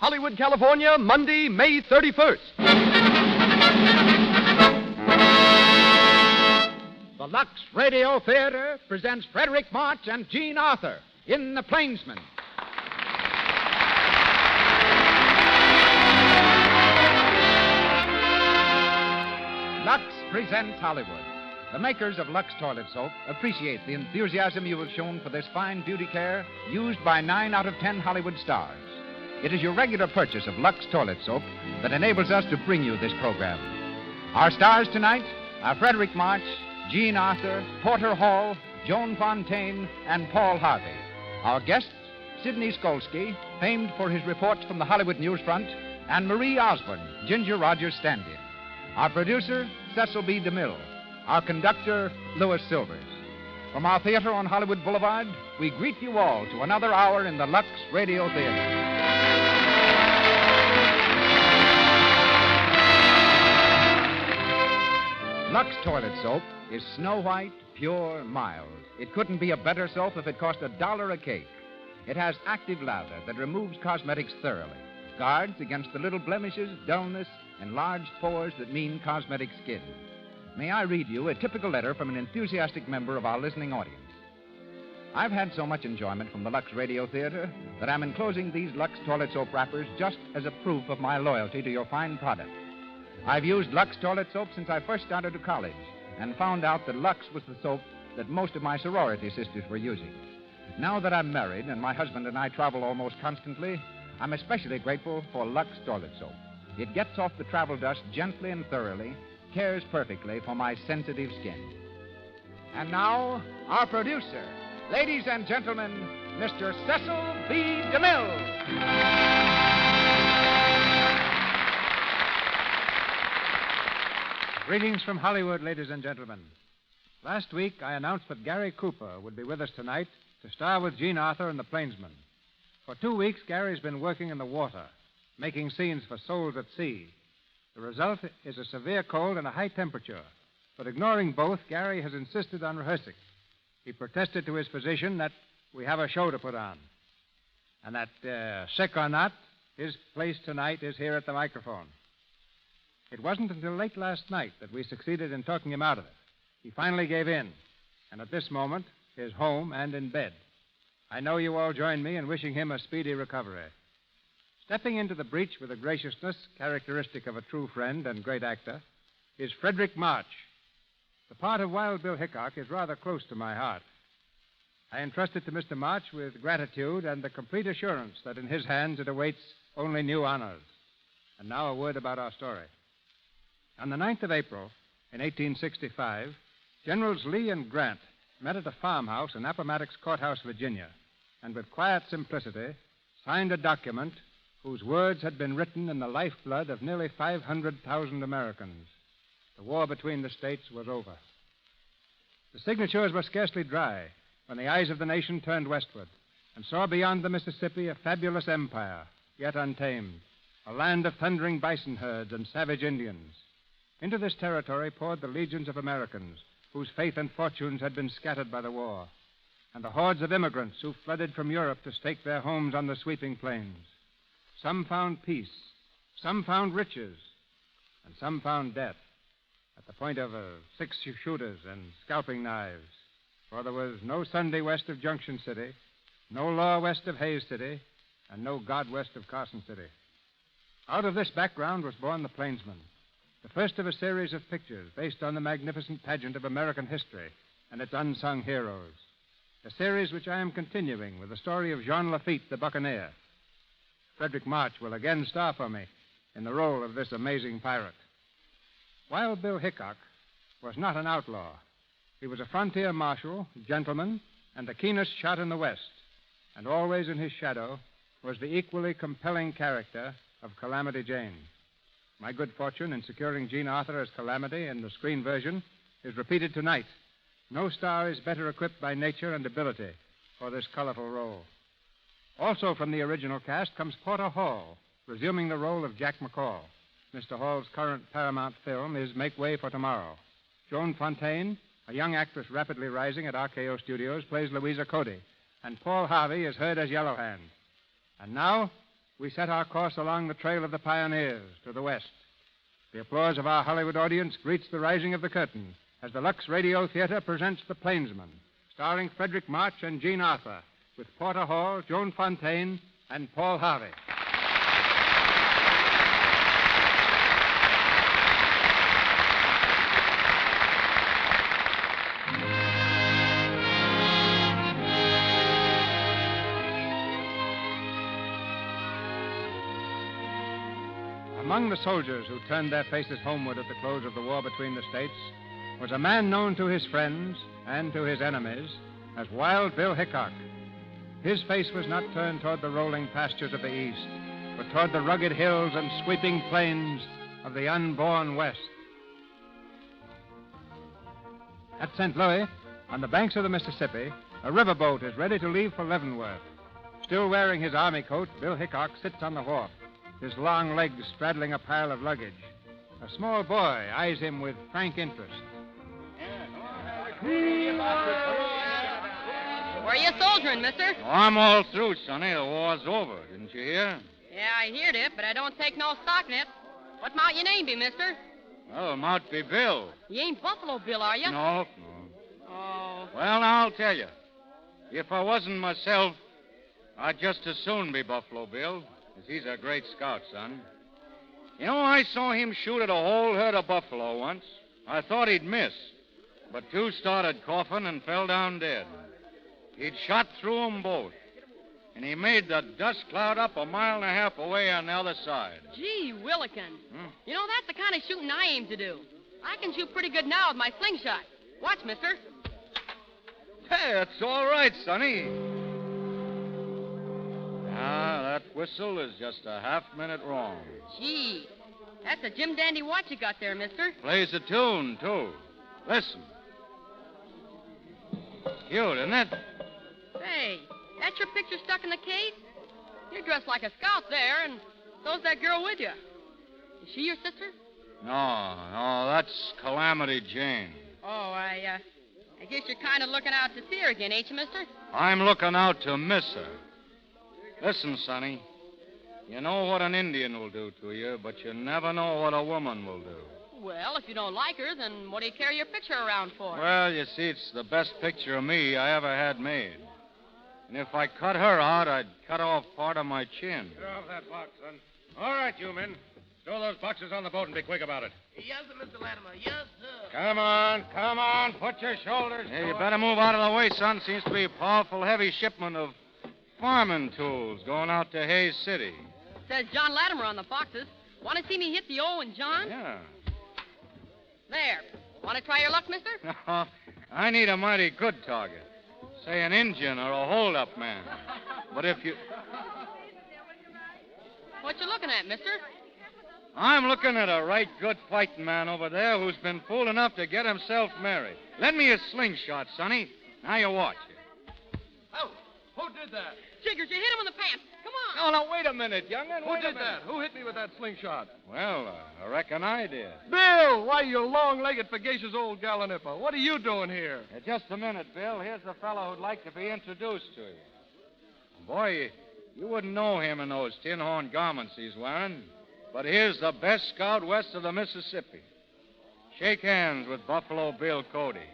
Hollywood, California, Monday, May 31st. The Lux Radio Theatre presents Frederick March and Jean Arthur in The Plainsman. Lux presents Hollywood. The makers of Lux Toilet Soap appreciate the enthusiasm you have shown for this fine beauty care used by 9 out of 10 Hollywood stars. It is your regular purchase of Lux Toilet Soap that enables us to bring you this program. Our stars tonight are Frederick March, Jean Arthur, Porter Hall, Joan Fontaine, and Paul Harvey. Our guests, Sidney Skolsky, famed for his reports from the Hollywood newsfront, and Marie Osborne, Ginger Rogers' stand-in. Our producer, Cecil B. DeMille. Our conductor, Louis Silvers. From our theater on Hollywood Boulevard, we greet you all to another hour in the Lux Radio Theatre. Lux Toilet Soap is snow white, pure, mild. It couldn't be a better soap if it cost $1 a cake. It has active lather that removes cosmetics thoroughly, guards against the little blemishes, dullness, and large pores that mean cosmetic skin. May I read you a typical letter from an enthusiastic member of our listening audience? I've had so much enjoyment from the Lux Radio Theatre that I'm enclosing these Lux Toilet Soap wrappers just as a proof of my loyalty to your fine product. I've used Lux Toilet Soap since I first started to college and found out that Lux was the soap that most of my sorority sisters were using. Now that I'm married and my husband and I travel almost constantly, I'm especially grateful for Lux Toilet Soap. It gets off the travel dust gently and thoroughly, cares perfectly for my sensitive skin. And now, our producer, ladies and gentlemen, Mr. Cecil B. DeMille. Greetings from Hollywood, ladies and gentlemen. Last week, I announced that Gary Cooper would be with us tonight to star with Jean Arthur in The Plainsman. For 2 weeks, Gary's been working in the water, making scenes for Souls at Sea. The result is a severe cold and a high temperature. But ignoring both, Gary has insisted on rehearsing. He protested to his physician that we have a show to put on. And that, sick or not, his place tonight is here at the microphone. It wasn't until late last night that we succeeded in talking him out of it. He finally gave in, and at this moment is home and in bed. I know you all join me in wishing him a speedy recovery. Stepping into the breach with a graciousness characteristic of a true friend and great actor is Frederick March. The part of Wild Bill Hickok is rather close to my heart. I entrust it to Mr. March with gratitude and the complete assurance that in his hands it awaits only new honors. And now a word about our story. On the 9th of April, in 1865, Generals Lee and Grant met at a farmhouse in Appomattox Courthouse, Virginia, and with quiet simplicity signed a document whose words had been written in the lifeblood of nearly 500,000 Americans. The war between the states was over. The signatures were scarcely dry when the eyes of the nation turned westward and saw beyond the Mississippi a fabulous empire, yet untamed, a land of thundering bison herds and savage Indians. Into this territory poured the legions of Americans whose faith and fortunes had been scattered by the war, and the hordes of immigrants who flooded from Europe to stake their homes on the sweeping plains. Some found peace, some found riches, and some found death at the point of 6-shooters and scalping knives. For there was no Sunday west of Junction City, no law west of Hayes City, and no God west of Carson City. Out of this background was born The Plainsman, the first of a series of pictures based on the magnificent pageant of American history and its unsung heroes. A series which I am continuing with the story of Jean Lafitte, the buccaneer. Frederick March will again star for me in the role of this amazing pirate. Wild Bill Hickok was not an outlaw. He was a frontier marshal, gentleman, and the keenest shot in the West. And always in his shadow was the equally compelling character of Calamity Jane. My good fortune in securing Jean Arthur as Calamity in the screen version is repeated tonight. No star is better equipped by nature and ability for this colorful role. Also from the original cast comes Porter Hall, resuming the role of Jack McCall. Mr. Hall's current Paramount film is Make Way for Tomorrow. Joan Fontaine, a young actress rapidly rising at RKO Studios, plays Louisa Cody, and Paul Harvey is heard as Yellow Hand. And now, we set our course along the trail of the pioneers to the west. The applause of our Hollywood audience greets the rising of the curtain as the Lux Radio Theatre presents The Plainsman, starring Frederick March and Jean Arthur, with Porter Hall, Joan Fontaine, and Paul Harvey. Among the soldiers who turned their faces homeward at the close of the war between the states was a man known to his friends and to his enemies as Wild Bill Hickok. His face was not turned toward the rolling pastures of the East, but toward the rugged hills and sweeping plains of the unborn West. At St. Louis, on the banks of the Mississippi, a riverboat is ready to leave for Leavenworth. Still wearing his army coat, Bill Hickok sits on the wharf, his long legs straddling a pile of luggage. A small boy eyes him with frank interest. Where are you soldiering, mister? Oh, I'm all through, Sonny. The war's over. Didn't you hear? Yeah, I heard it, but I don't take no stock in it. What might your name be, mister? Well, it might be Bill. You ain't Buffalo Bill, are you? No. Oh. Well, now, I'll tell you. If I wasn't myself, I'd just as soon be Buffalo Bill, 'cause he's a great scout, son. You know, I saw him shoot at a whole herd of buffalo once. I thought he'd miss, but two started coughing and fell down dead. He'd shot through 'em both, and he made the dust cloud up 1.5 miles away on the other side. Gee, Willikin. You know, that's the kind of shooting I aim to do. I can shoot pretty good now with my slingshot. Watch, mister. Hey, that's all right, Sonny. That whistle is just a half-minute wrong. Gee, that's a Jim Dandy watch you got there, mister. Plays a tune, too. Listen. Cute, isn't it? Hey, that's your picture stuck in the case? You're dressed like a scout there, and so's that girl with you. Is she your sister? No, that's Calamity Jane. Oh, I guess you're kind of looking out to see her again, ain't you, mister? I'm looking out to miss her. Listen, Sonny, you know what an Indian will do to you, but you never know what a woman will do. Well, if you don't like her, then what do you carry your picture around for? Well, you see, it's the best picture of me I ever had made. And if I cut her out, I'd cut off part of my chin. Get off that box, son. All right, you men. Stow those boxes on the boat and be quick about it. Yes, sir, Mr. Latimer. Yes, sir. Come on. Put your shoulders Hey, you to better move out of the way, son. Seems to be a powerful heavy shipment of farming tools going out to Hayes City. Says John Latimer on the boxes. Want to see me hit the O and John? Yeah. There. Want to try your luck, mister? No, I need a mighty good target. Say an Indian or a hold-up man. But if you... What you looking at, mister? I'm looking at a right good fighting man over there who's been fool enough to get himself married. Lend me a slingshot, Sonny. Now you watch it. Oh, who did that? Jiggers, you hit him in the pants. Come on. No, wait a minute, young'un. Who did that? Who hit me with that slingshot? Well, I reckon I did. Bill! Why, you long-legged, sagacious old gallanipper. What are you doing here? Just a minute, Bill. Here's a fellow who'd like to be introduced to you. Boy, you wouldn't know him in those tin-horn garments he's wearing. But here's the best scout west of the Mississippi. Shake hands with Buffalo Bill Cody.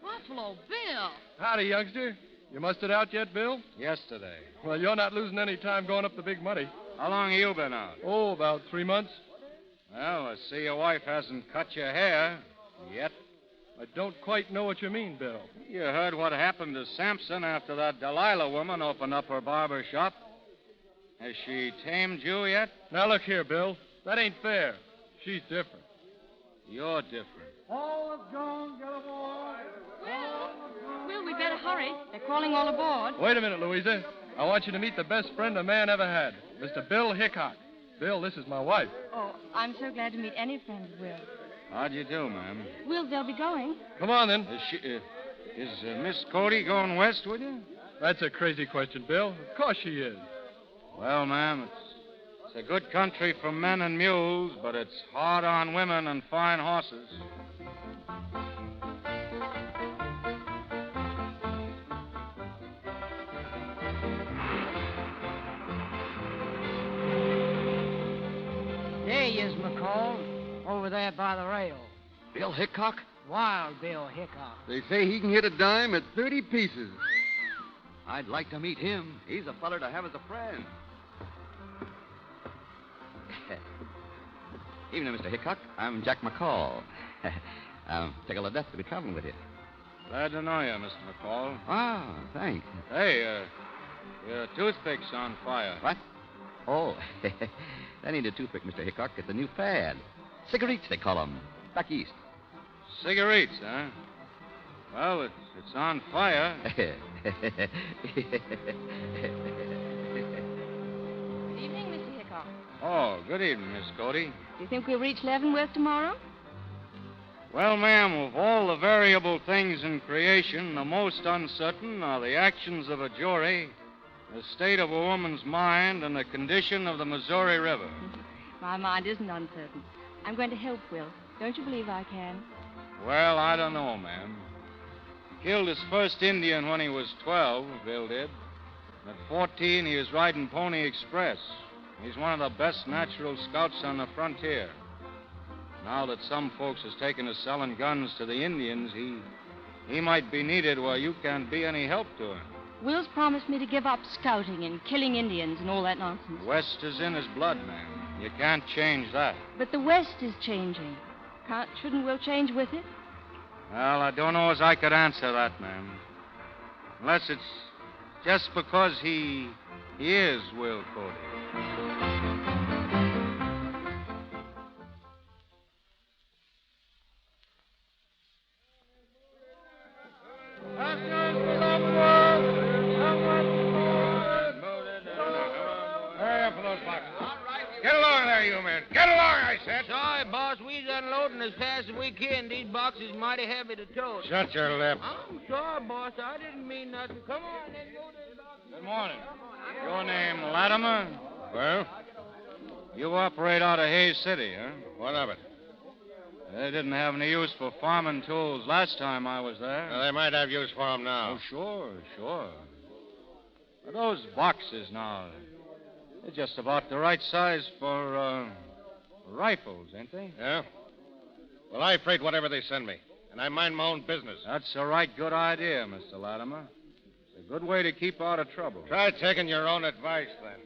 Buffalo Bill. Howdy, youngster. You mustered out yet, Bill? Yesterday. Well, you're not losing any time going up the big muddy. How long have you been out? Oh, about 3 months. Well, I see your wife hasn't cut your hair yet. I don't quite know what you mean, Bill. You heard what happened to Sampson after that Delilah woman opened up her barber shop. Has she tamed you yet? Now, look here, Bill. That ain't fair. She's different. You're different. Will, we better hurry. They're calling all aboard. Wait a minute, Louisa. I want you to meet the best friend a man ever had, Mr. Bill Hickok. Bill, this is my wife. Oh, I'm so glad to meet any friend of Will. How'd you do, ma'am? Will, they'll be going. Come on, then. Is Miss Cody going west with you? That's a crazy question, Bill. Of course she is. Well, ma'am, it's a good country for men and mules, but it's hard on women and fine horses. There he is, McCall. Over there by the rail. Bill Hickok? Wild Bill Hickok. They say he can hit a dime at 30 pieces. I'd like to meet him. He's a feller to have as a friend. Evening, Mr. Hickok. I'm Jack McCall. Tickle to death to be traveling with you. Glad to know you, Mr. McCall. Ah, thanks. Hey, your toothpick's on fire. What? Oh, that ain't a toothpick, Mr. Hickok. It's a new fad. Cigarettes, they call them. Back east. Cigarettes, huh? Well, it's on fire. Good evening, Mr. Hickok. Oh, good evening, Miss Cody. Do you think we'll reach Leavenworth tomorrow? Well, ma'am, of all the variable things in creation, the most uncertain are the actions of a jury, the state of a woman's mind, and the condition of the Missouri River. My mind isn't uncertain. I'm going to help Will. Don't you believe I can? Well, I don't know, ma'am. He killed his first Indian when he was 12, Bill did. At 14, he was riding Pony Express. He's one of the best natural scouts on the frontier. Now that some folks has taken to selling guns to the Indians, he might be needed where you can't be any help to him. Will's promised me to give up scouting and killing Indians and all that nonsense. West is in his blood, ma'am. You can't change that. But the West is changing. Shouldn't Will change with it? Well, I don't know as I could answer that, ma'am. Unless it's just because he is Will Cody. Hurry up for those boxes. Get along there, you men. Get along, I said. Sorry, boss. We's unloading as fast as we can. These boxes mighty heavy to tote. Shut your lip. I'm sorry, boss. I didn't mean nothing. Come on, let's go to the boxes. Good morning. Your name, Latimer? Well, You operate out of Hayes City, huh? what of it? They didn't have any use for farming tools last time I was there. Well, they might have use for them now. Oh, sure. But those boxes now, they're just about the right size for rifles, ain't they? Yeah? Well, I freight whatever they send me, and I mind my own business. That's a right good idea, Mr. Latimer. It's a good way to keep out of trouble. Try taking your own advice, then.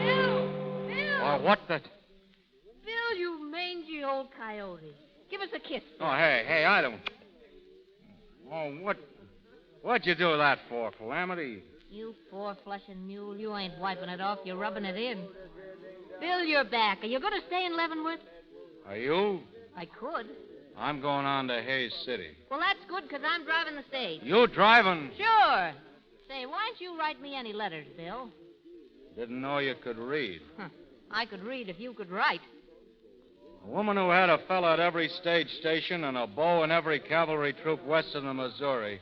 Bill! Why, what the... Bill, you mangy old coyote. Give us a kiss. Oh, hey, I don't... Oh, what'd you do that for, Calamity? You four-flushing mule, you ain't wiping it off. You're rubbing it in. Bill, you're back. Are you going to stay in Leavenworth? Are you? I could. I'm going on to Hayes City. Well, that's good, because I'm driving the stage. You driving? Sure. Say, why don't you write me any letters, Bill? Didn't know you could read. I could read if you could write. A woman who had a fella at every stage station and a beau in every cavalry troop west of the Missouri.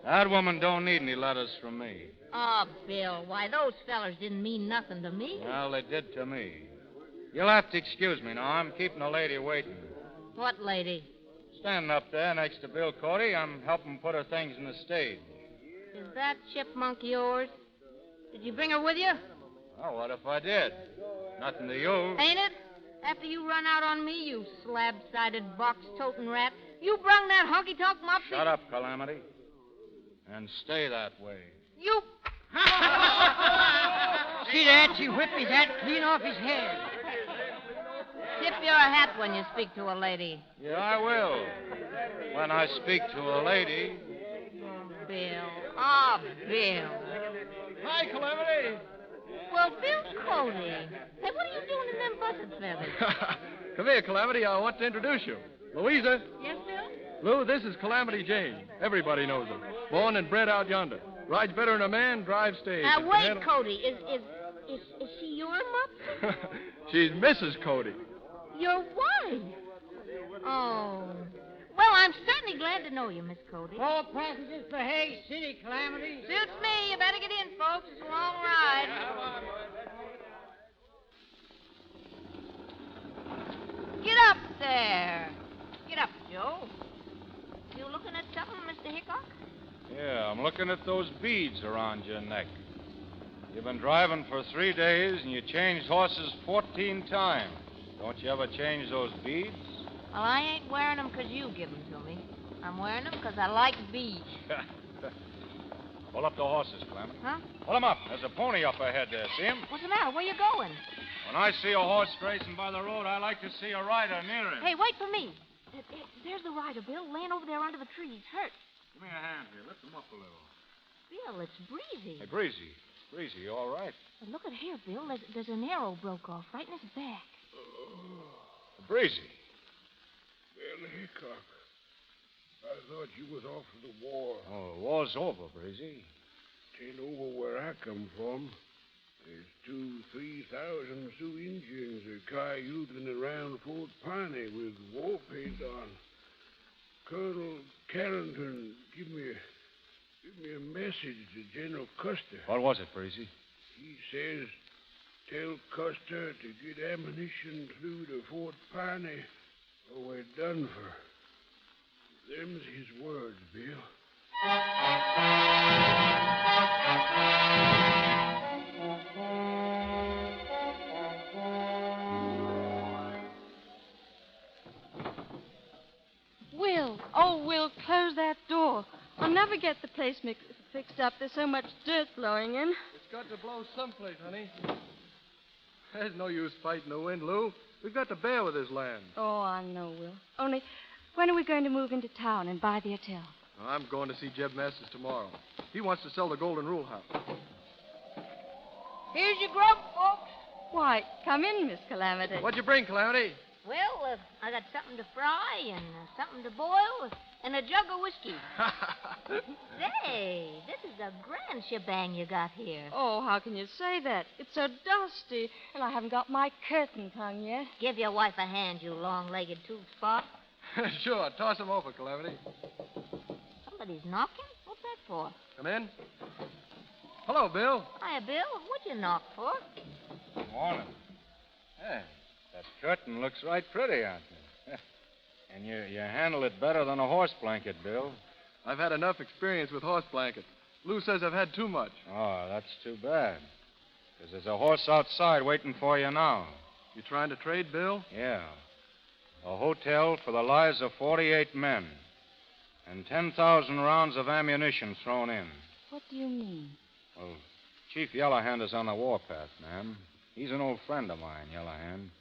That woman don't need any letters from me. Oh, Bill, why, those fellers didn't mean nothing to me. Well, they did to me. You'll have to excuse me now. I'm keeping a lady waiting. What lady? Standing up there next to Bill Cody, I'm helping put her things in the stage. Is that chipmunk yours? Did you bring her with you? Well, what if I did? Nothing to you. Ain't it? After you run out on me, you slab-sided, box-toting rat, you brung that honky-tonk mopsy... Shut up, Calamity. And stay that way. You... See that? She whipped his hat clean off his head. Tip your hat when you speak to a lady. Yeah, I will. When I speak to a lady. Bill. Oh, Bill. Hi, Calamity. Well, Bill Cody. Hey, what are you doing in them busted feathers? Come here, Calamity. I want to introduce you. Louisa. Yes, Bill? Lou, this is Calamity Jane. Everybody knows her. Born and bred out yonder. Rides better than a man, drives stage. Wait, Cody. Is she your mutt? She's Mrs. Cody. Your wife? Oh. Well, I'm certainly glad to know you, Miss Cody. All passengers for Hayes City, Calamity. Suits me. You better get in, folks. It's a long ride. Get up there. Get up, Joe. You looking at something, Mr. Hickok? Yeah, I'm looking at those beads around your neck. You've been driving for 3 days, and you changed horses 14 times. Don't you ever change those beads? Well, I ain't wearing them 'cause you give them to me. I'm wearing them 'cause I like beads. Pull up the horses, Clem. Huh? Pull them up. There's a pony up ahead there. See him? What's the matter? Where you going? When I see a horse grazing by the road, I like to see a rider near him. Hey, wait for me. There's the rider, Bill, laying over there under the trees, hurt. Give me a hand here. Lift him up a little. Bill, it's Breezy. Hey, Breezy. Breezy, you all right? But look at here, Bill. There's an arrow broke off right in his back. Breezy. Bill Hickok. I thought you was off to the war. Oh, the war's over, Breezy. Tain't over where I come from. There's 2,000-3,000 Sioux Indians are cayuting around Fort Piney with war paint on. Colonel Carrington, give me a message to General Custer. What was it, Breezy? He says, tell Custer to get ammunition through to Fort Piney or we're done for. Them's his words, Bill. Will, oh, Will, close that door. I'll never get the place fixed up. There's so much dirt blowing in. It's got to blow someplace, honey. There's no use fighting the wind, Lou. We've got to bear with this land. Oh, I know, Will. Only, when are we going to move into town and buy the hotel? I'm going to see Jeb Masters tomorrow. He wants to sell the Golden Rule House. Here's your grub, folks. Why, come in, Miss Calamity. What'd you bring, Calamity? Well, I got something to fry and something to boil and a jug of whiskey. Say, this is a grand shebang you got here. Oh, how can you say that? It's so dusty, and I haven't got my curtains hung yet. Give your wife a hand, you long-legged tooth-spot. Sure, toss him over, Calamity. Somebody's knocking? What's that for? Come in. Hello, Bill. Hiya, Bill. What'd you knock for? Good morning. Hey, that curtain looks right pretty out there. And you handle it better than a horse blanket, Bill. I've had enough experience with horse blankets. Lou says I've had too much. Oh, that's too bad. Because there's a horse outside waiting for you now. You trying to trade, Bill? Yeah. A hotel for the lives of 48 men. And 10,000 rounds of ammunition thrown in. What do you mean? Well, Chief Yellowhand is on the warpath, ma'am. He's an old friend of mine, Yellowhand.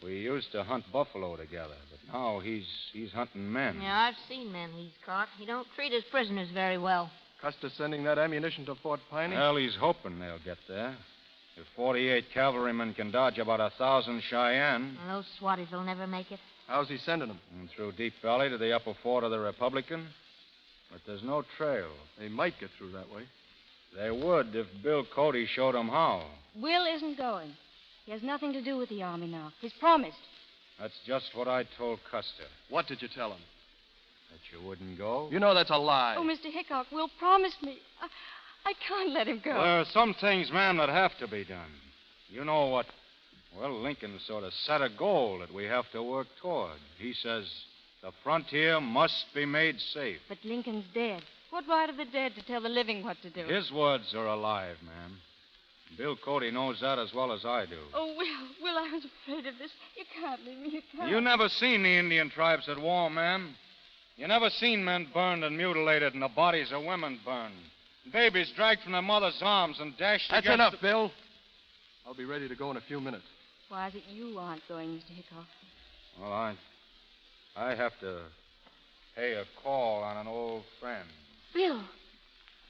We used to hunt buffalo together, but now he's hunting men. Yeah, I've seen men he's caught. He don't treat his prisoners very well. Custer sending that ammunition to Fort Piney? Well, he's hoping they'll get there. If 48 cavalrymen can dodge about 1,000 Cheyenne. Well, those swatties will never make it. How's he sending them? And through Deep Valley to the upper fort of the Republican. But there's no trail. They might get through that way. They would if Bill Cody showed them how. Will isn't going. He has nothing to do with the Army now. He's promised. That's just what I told Custer. What did you tell him? That you wouldn't go? You know that's a lie. Oh, Mr. Hickok, Will promised me. I can't let him go. Well, there are some things, ma'am, that have to be done. You know what? Well, Lincoln sort of set a goal that we have to work toward. He says the frontier must be made safe. But Lincoln's dead. What right have the dead to tell the living what to do? His words are alive, ma'am. Bill Cody knows that as well as I do. Oh, Will, I was afraid of this. You can't leave me. You can't. You never seen the Indian tribes at war, ma'am. You never seen men burned and mutilated and the bodies of women burned. Babies dragged from their mother's arms and dashed That's against enough, Bill. I'll be ready to go in a few minutes. Why is it you aren't going, Mr. Hickok? Well, I have to pay a call on an old friend. Bill,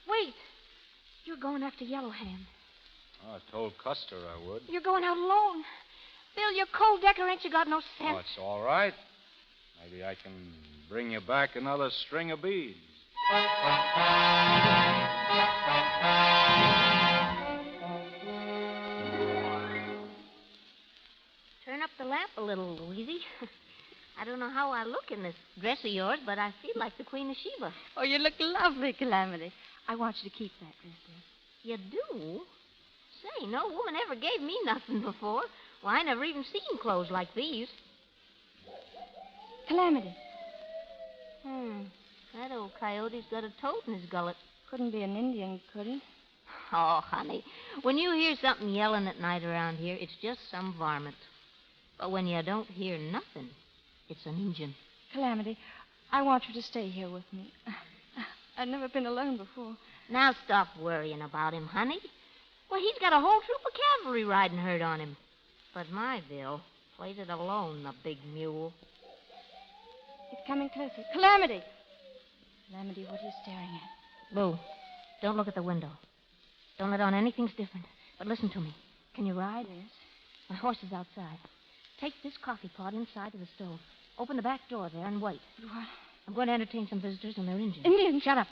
wait. You're going after Yellowhand. Oh, I told Custer I would. You're going out alone. Bill, you're cold decker, ain't you got no sense? Oh, it's all right. Maybe I can bring you back another string of beads. Turn up the lamp a little, Louisy. I don't know how I look in this dress of yours, but I feel like the Queen of Sheba. Oh, you look lovely, Calamity. I want you to keep that dress, dear. You do? Say, no woman ever gave me nothing before. Well, I never even seen clothes like these. Calamity. That old coyote's got a toad in his gullet. Couldn't be an Indian, could he? Oh, honey, when you hear something yelling at night around here, it's just some varmint. But when you don't hear nothing, it's an Injun. Calamity, I want you to stay here with me. I've never been alone before. Now stop worrying about him, honey. Well, he's got a whole troop of cavalry riding herd on him. But my Bill plays it alone, the big mule. He's coming closer. Calamity! Calamity, what are you staring at? Lou, don't look at the window. Don't let on anything's different. But listen to me. Can you ride? Yes. My horse is outside. Take this coffee pot inside to the stove. Open the back door there and wait. What? I'm going to entertain some visitors, and they're Indians. Indians? Shut up.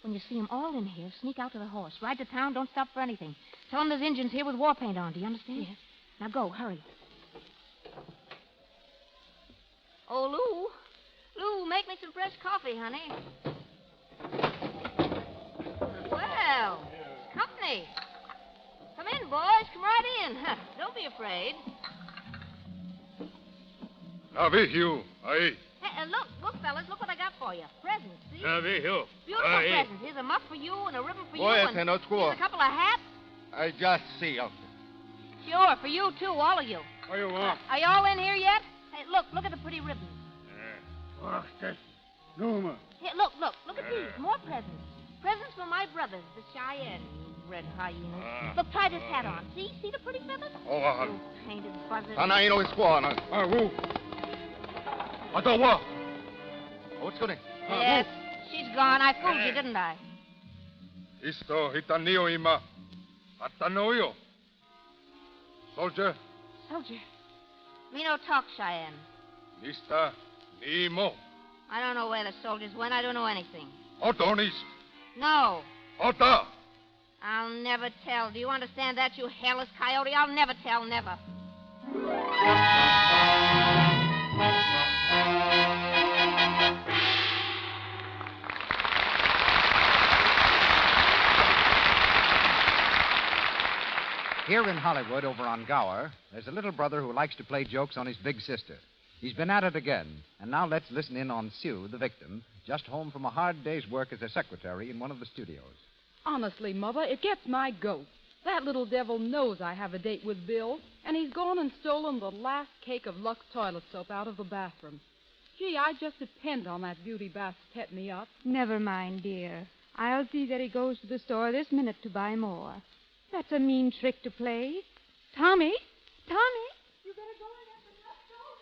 When you see them all in here, sneak out to the horse. Ride to town, don't stop for anything. Tell them there's Indians here with war paint on. Do you understand? Yes. Now go, hurry. Oh, Lou. Lou, make me some fresh coffee, honey. Well, company. Come in, boys. Come right in. Don't be afraid. Navihio, aye. Hey, look, fellas. Look what I got for you. Presents, see? Navihio. Beautiful presents. Here's a muff for you and a ribbon for you. Boy, And I cannot score. here's a couple of hats. I just see him. Sure, for you, too, all of you. What do you want? Are you all in here yet? Hey, look at the pretty ribbons. Oh, that's Numa. Here, look at these. More presents. Presents for my brothers, the Cheyenne, you red hyenas. Look, try this hat on. See the pretty feathers? Oh, You painted buzzard. Anaino is squaw. Woo. Atawa. What's going Yes, she's gone. I fooled you, didn't I? Isto hitanio ima. Atanoyo. Soldier, Soldier. Me no talk, Cheyenne. Nista, Nemo. I don't know where the soldiers went. I don't know anything. Otonist. No, Ota. I'll never tell. Do you understand that, you hairless coyote? I'll never tell, never. Here in Hollywood, over on Gower, there's a little brother who likes to play jokes on his big sister. He's been at it again, and now let's listen in on Sue, the victim, just home from a hard day's work as a secretary in one of the studios. Honestly, Mother, it gets my goat. That little devil knows I have a date with Bill, and he's gone and stolen the last cake of Lux toilet soap out of the bathroom. Gee, I just depend on that beauty bath to pet me up. Never mind, dear. I'll see that he goes to the store this minute to buy more. That's a mean trick to play. Tommy? You better go and get the Lux soap.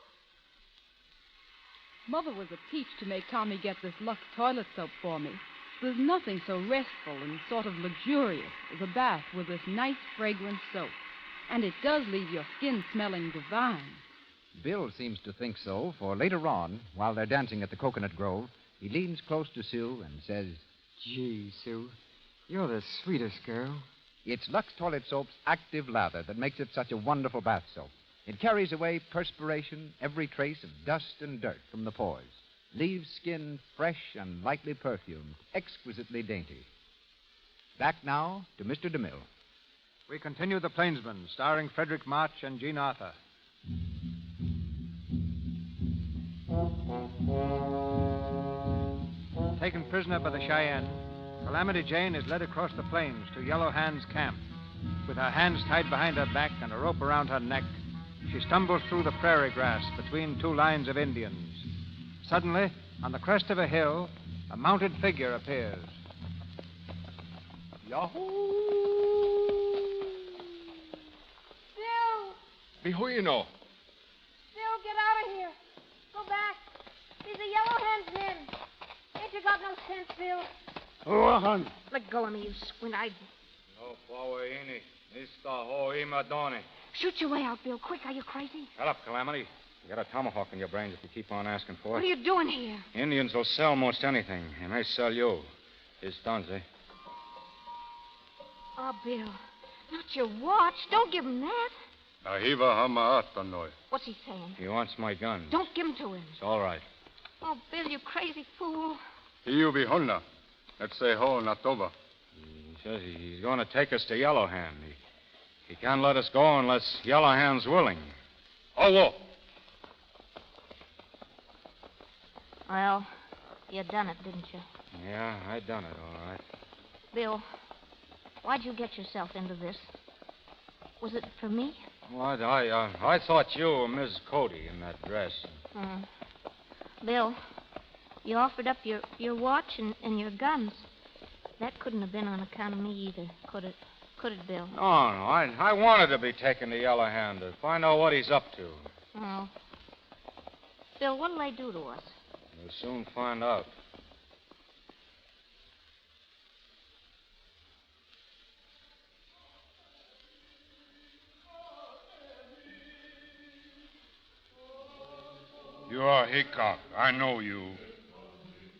Mother was a peach to make Tommy get this Lux toilet soap for me. There's nothing so restful and sort of luxurious as a bath with this nice, fragrant soap. And it does leave your skin smelling divine. Bill seems to think so, for later on, while they're dancing at the Coconut Grove, he leans close to Sue and says, Gee, Sue, you're the sweetest girl. It's Lux Toilet Soap's active lather that makes it such a wonderful bath soap. It carries away perspiration, every trace of dust and dirt from the pores. Leaves skin fresh and lightly perfumed, exquisitely dainty. Back now to Mr. DeMille. We continue The Plainsman, starring Frederick March and Jean Arthur. Taken prisoner by the Cheyenne, Calamity Jane is led across the plains to Yellow Hand's camp. With her hands tied behind her back and a rope around her neck, she stumbles through the prairie grass between two lines of Indians. Suddenly, on the crest of a hill, a mounted figure appears. Yahoo! Bill! Bihuino. Bill, get out of here. Go back. These are Yellow Hand's men. Ain't you got no sense, Bill? Let go of me, you squint-eyed. No power-ini. Nista ho-imadoni. Shoot your way out, Bill. Quick, are you crazy? Shut up, Calamity. You got a tomahawk in your brains if you keep on asking for it. What are you doing here? Indians will sell most anything. They may sell you. His sons, eh? Oh, Bill. Not your watch. Don't give him that. Ahiva hamaatanoy. What's he saying? He wants my gun. Don't give him to him. It's all right. Oh, Bill, you crazy fool. Hiu bihonna. Let's say ho natova. He says he's going to take us to Yellow Hand. He can't let us go unless Yellow Hand's willing. Owo. Well, you done it, didn't you? Yeah, I done it, all right. Bill, Why'd you get yourself into this? Was it for me? What? I thought you were Miss Cody in that dress. Bill, you offered up your watch and your guns. That couldn't have been on account of me either, could it? Could it, Bill? No. I wanted to be taken to Yellow Hand to find out what he's up to. Oh. Bill, what'll they do to us? We'll soon find out. You're Hickok. I know you.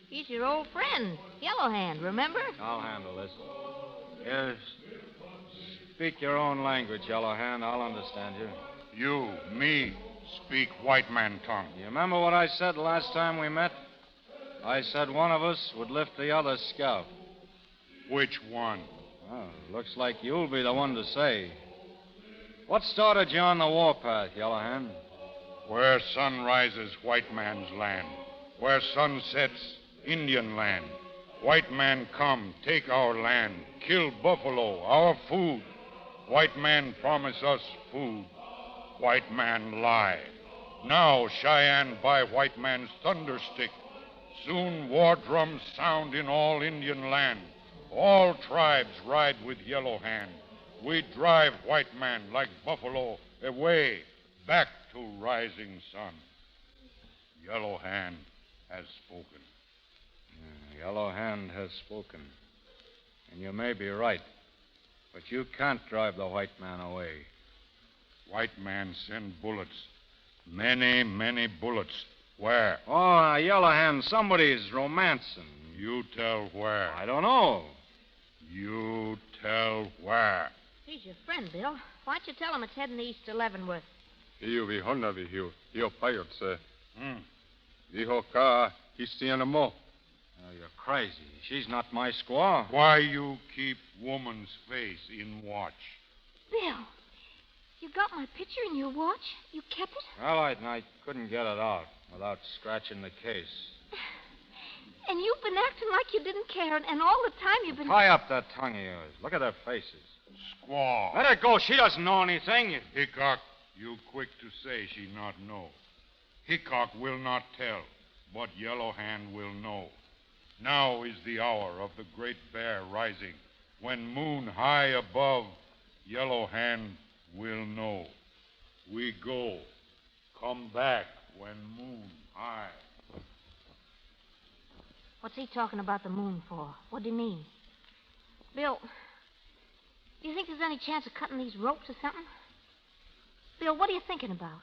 He's your old friend, Yellow Hand, remember? I'll handle this. Yes. Speak your own language, Yellow Hand. I'll understand you. You, me, speak white man tongue. You remember what I said last time we met? I said one of us would lift the other's scalp. Which one? Well, looks like you'll be the one to say. What started you on the warpath, Yellow Hand? Where sun rises, white man's land. Where sun sets, Indian land. White man come, take our land. Kill buffalo, our food. White man promise us food. White man lie. Now Cheyenne buy white man's thunderstick. Soon war drums sound in all Indian land. All tribes ride with Yellow Hand. We drive white man like buffalo away, back to rising sun. Yellow Hand has spoken. Yellow Hand has spoken. And you may be right. But you can't drive the white man away. White man send bullets. Many, many bullets. Where? Oh, Yellow Hand, somebody's romancing. You tell where. I don't know. You tell where. He's your friend, Bill. Why don't you tell him it's heading east to Leavenworth? Hiyo vihona vihiyo. Hiyo payotse. Viho ka histianamo. You're crazy. She's not my squaw. Why you keep woman's face in watch? Bill, you got my picture in your watch? You kept it? Well, I couldn't get it out without scratching the case. And you've been acting like you didn't care, and all the time you've been... Tie up that tongue of yours. Look at their faces. Squaw. Let her go. She doesn't know anything. Hickok, you quick to say she not know. Hickok will not tell, but Yellow Hand will know. Now is the hour of the Great Bear rising. When moon high above, Yellow Hand will know. We go. Come back when moon high. What's he talking about the moon for? What do you mean? Bill, do you think there's any chance of cutting these ropes or something? Bill, what are you thinking about?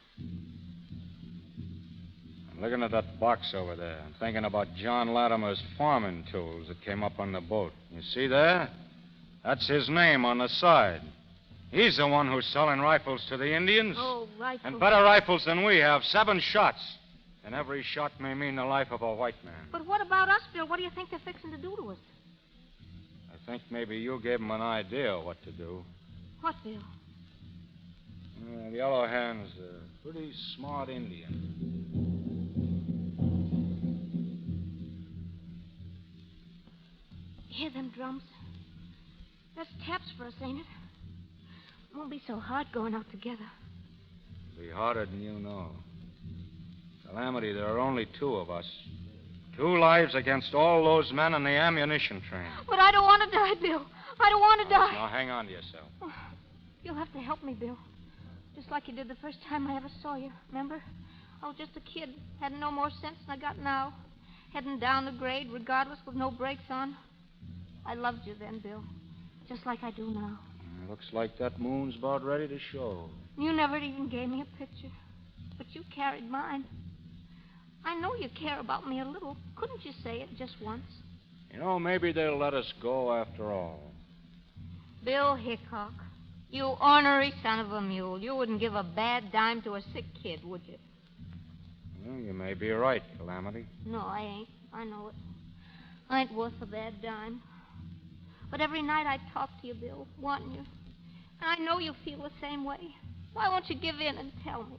I'm looking at that box over there. I'm thinking about John Latimer's farming tools that came up on the boat. You see there? That's his name on the side. He's the one who's selling rifles to the Indians. Oh, rifles. And better rifles than we have. 7 shots. And every shot may mean the life of a white man. But what about us, Bill? What do you think they're fixing to do to us? I think maybe you gave them an idea of what to do. What, Bill? Yellow Hand's a pretty smart Indian. Hear them drums? That's taps for us, ain't it? Won't be so hard going out together. It'll be harder than you know. Calamity, there are only 2 of us. 2 lives against all those men in the ammunition train. But I don't want to die, Bill. I don't want to die. Now, hang on to yourself. Oh, you'll have to help me, Bill. Just like you did the first time I ever saw you, remember? I was just a kid, had no more sense than I got now. Heading down the grade, regardless, with no brakes on. I loved you then, Bill. Just like I do now. Looks like that moon's about ready to show. You never even gave me a picture. But you carried mine. I know you care about me a little. Couldn't you say it just once? You know, maybe they'll let us go after all. Bill Hickok, you ornery son of a mule. You wouldn't give a bad dime to a sick kid, would you? Well, you may be right, Calamity. No, I ain't. I know it. I ain't worth a bad dime. But every night I talk to you, Bill, wanting you. And I know you feel the same way. Why won't you give in and tell me?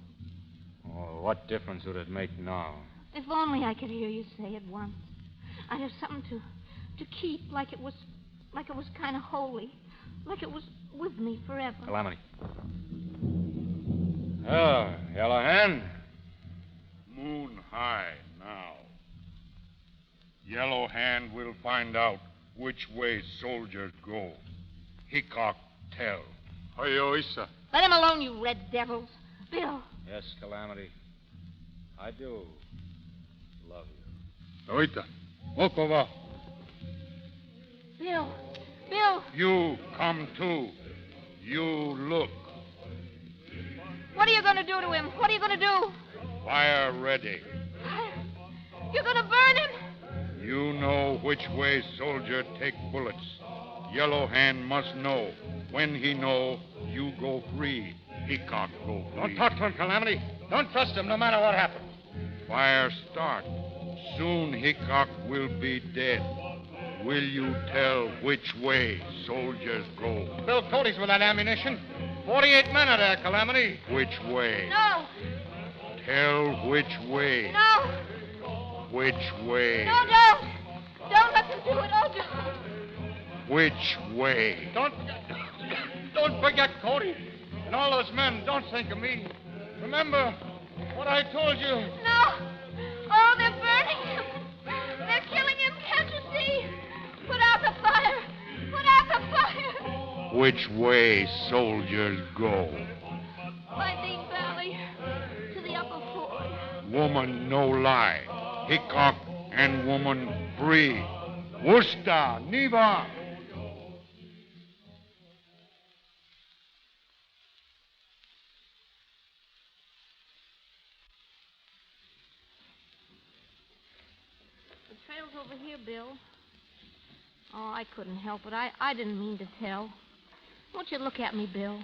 Oh, what difference would it make now? If only I could hear you say it once. I'd have something to keep, like it was kind of holy. Like it was with me forever. Calamity. Oh, Yellow Hand. Moon high now. Yellow Hand will find out which way soldiers go. Hickok tell. Hoyoisa. Let him alone, you red devils. Bill. Yes, Calamity. I do love you. Oita. Okova. Bill. Bill. You come too. You look. What are you going to do to him? What are you going to do? Fire ready. You're going to burn him? You know which way soldier take bullets. Yellow Hand must know. When he know, you go free. Hickok go free. Don't talk to him, Calamity. Don't trust him no matter what happens. Fire start. Soon Hickok will be dead. Will you tell which way soldiers go? Bill Cody's with that ammunition. 48 men are there, Calamity. Which way? No. Tell which way. No. Which way? No, don't. Don't let them do it. Oh, don't. Which way? Don't forget Cody. And all those men, don't think of me. Remember what I told you. No. Oh, they're burning him. They're killing him. Can't you see? Put out the fire. Put out the fire. Which way soldiers go? By Deep Valley to the upper ford. Woman no lie. Hickok and woman free. Worcester, Neva. The trail's over here, Bill. Oh, I couldn't help it. I didn't mean to tell. Won't you look at me, Bill?